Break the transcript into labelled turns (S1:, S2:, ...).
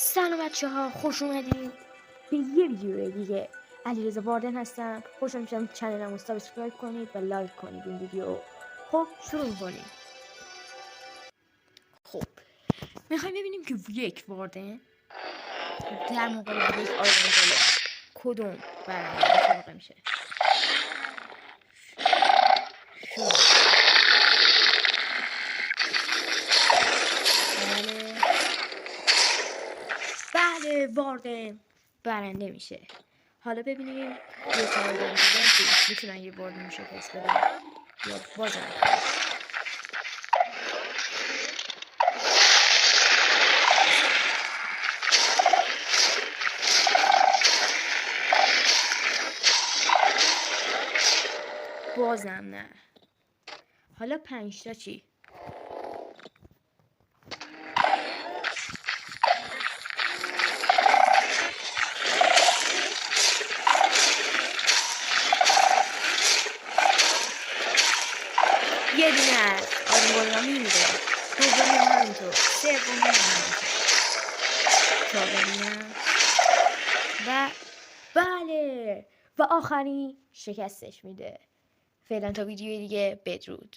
S1: سلام بچه ها، خوش اومدین به یه ویدیو دیگه. علیرضا واردن هستم. خوشم میشم چنلمو سابسکرایب کنید و لایک کنید این ویدیو. خب شروع میکنیم. خب میخوایم ببینیم که یک واردن در مقابل یک آرژانتال کدوم برنده واقع میشه. بله واردن برنده میشه. حالا ببینیم یه تایگر میتونن یه واردن رو شکست بدن یا بازم نه. حالا 5 تا چی؟ یه دونه از آدم میمیره، دومی همینطور، سومی همینطور، چهارمی و بله و آخری شکستش میده. فعلا تا ویدیوی دیگه، بدرود.